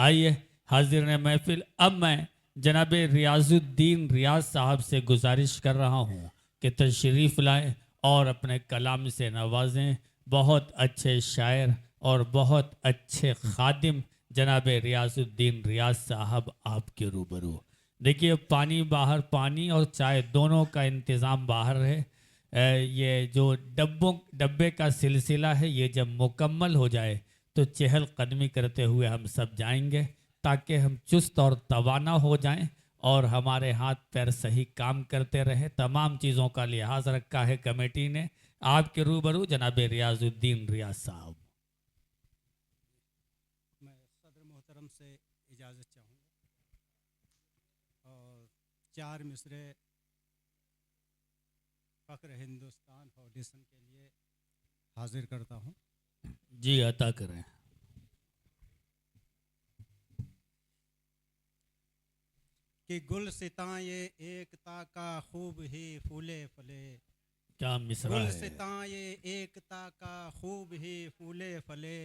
आइए हाजिर ने महफिल, अब मैं जनाब रियाजुद्दीन रियाज साहब से गुजारिश कर रहा हूँ कि तशरीफ़ लाएं और अपने कलाम से नवाजें। बहुत अच्छे शायर और बहुत अच्छे खादिम जनाब रियाजुद्दीन रियाज साहब आपके रूबरू। देखिए पानी बाहर, पानी और चाय दोनों का इंतज़ाम बाहर है। ये जो डब्बे का सिलसिला है, ये जब मुकम्मल हो जाए तो चहल कदमी करते हुए हम सब जाएंगे, ताकि हम चुस्त और तवाना हो जाएं और हमारे हाथ पैर सही काम करते रहे। तमाम चीज़ों का लिहाज रखा है कमेटी ने। आपके रूबरू जनाब रियाजुद्दीन रियाज साहब। मैं सदर मोहतरम से इजाज़त चाहूँगा और 4 मिसरे फ़ख्र हिंदुस्तान फाउंडेशन के लिए हाजिर करता हूँ। जी अता करें। कि गुलसितां ये एकता का खूब ही फूले फले, क्या मिसरा है। गुलसितां ये एकता का खूब ही फूले फले,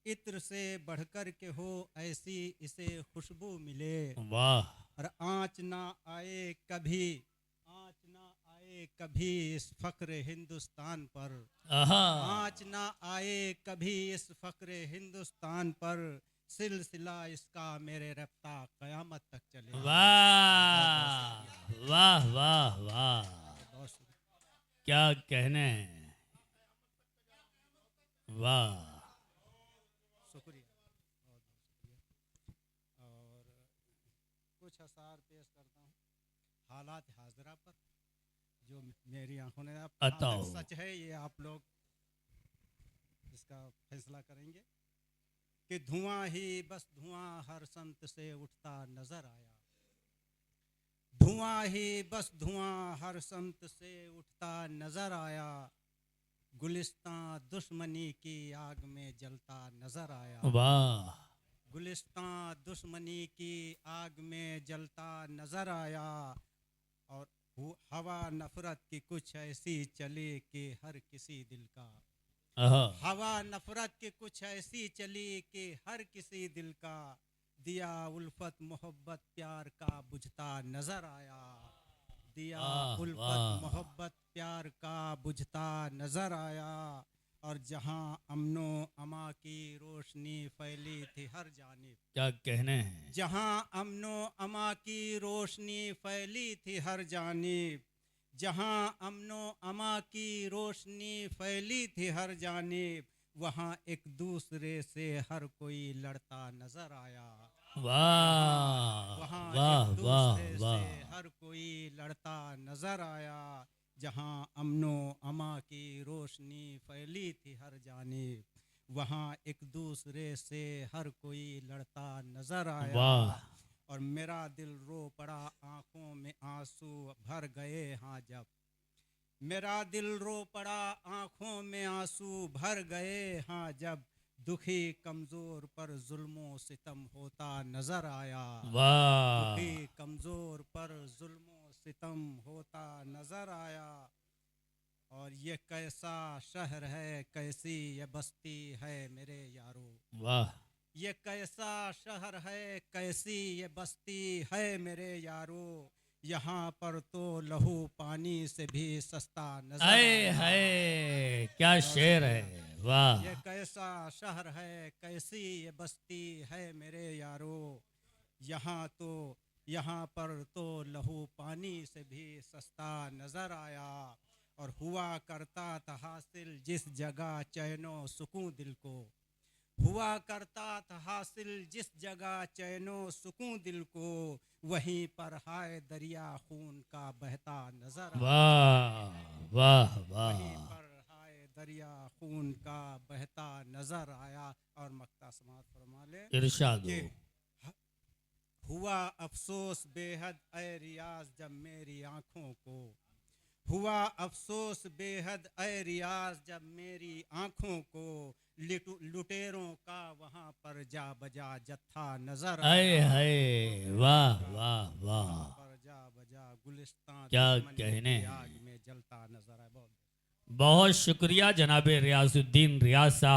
इत्र से बढ़कर के हो ऐसी इसे खुशबू मिले। वाह। और आँच ना आए कभी, आँच ना आए कभी इस फ़ख्र हिंदुस्तान पर, आहा। आँच ना आए कभी इस फ़ख्र हिंदुस्तान पर, सिलसिला इसका मेरे रफ्ता क़यामत तक चले। वाह वाह वाह वाह, बहुत शुक्रिया। क्या कहने हैं। वाह। शुक्रिया, बहुत बहुत शुक्रिया। और कुछ असार पेश करता हूँ हालात हाजरा पर, जो मेरी आंखों ने अब कहाँ तक अताओ। सच है ये आप लोग इसका फैसला करेंगे। कि धुआं ही बस धुआं हर संत से उठता नजर आया, धुआं ही बस धुआं हर संत से उठता नजर आया, गुलिस्तां दुश्मनी की आग में जलता नजर आया, वाह। गुलिस्तां दुश्मनी की आग में जलता नजर आया। और हवा नफरत की कुछ ऐसी चली कि हर किसी दिल का, आहा। हवा नफरत की कुछ ऐसी चली कि हर किसी दिल का, दिया उल्फत मोहब्बत प्यार का बुझता नजर आया, दिया वाह उल्फत वाह, मोहब्बत प्यार का बुझता नजर आया। और जहां अमनो अमा की रोशनी फैली थी हर जानिब, क्या कहने हैं। जहां अमनो अमा की रोशनी फैली थी हर जानिब, जहां अमनो अमा की रोशनी फैली थी हर जानिब, वहाँ एक दूसरे से हर कोई लड़ता नजर आया, वाह वहाँ एक वाह वाह दूसरे से वाह। हर कोई लड़ता नजर आया। जहाँ अमनो अमा की रोशनी फैली थी हर जानिब, वहाँ एक दूसरे से हर कोई लड़ता नजर आया। वाह। और मेरा दिल रो पड़ा आँखों में आंसू भर गए हाँ जब, मेरा दिल रो पड़ा आँखों में आंसू भर गए हाँ जब, दुखी कमज़ोर पर जुल्मों सितम होता नज़र आया, दुखी वाह। कमज़ोर पर जुल्मों सितम होता नज़र आया। और ये कैसा शहर है कैसी ये बस्ती है मेरे यारो, वाह। ये कैसा शहर है कैसी ये बस्ती है मेरे यारो, यहाँ पर तो लहू पानी से भी सस्ता नजर हाय आया। हाय, क्या बहुत शेर है। शुक्रिया। वाह। ये कैसा शहर है कैसी ये बस्ती है मेरे यारो, यहाँ पर तो लहू पानी से भी सस्ता नजर आया। और हुआ करता था हासिल जिस जगह चैनो सुकून दिल को, हुआ करता था हासिल जिस जगह चैनो सुकून दिल को, वहीं पर हाय दरिया खून का बहता नजर आया, वाह वाह वहीं वाह। पर हाय दरिया खून का बहता नजर आया। और मक्ता समात फरमा ले इरशाद कि हो। हुआ अफसोस बेहद ए रियाज जब मेरी आँखों को, हुआ अफसोस बेहद ए रियाज जब मेरी आँखों को, लुटेरों का वहाँ पर जा बजा जत्था नजर हाय आया, हाय, वाह लुटेरों का वाह वहाँ वाह, पर जा बजा गुलिस्तां क्या दुश्मनी कहने की हैं। आग में जलता नजर आया। बहुत बहुत शुक्रिया जनाब रियाजुद्दीन रियाज साहब।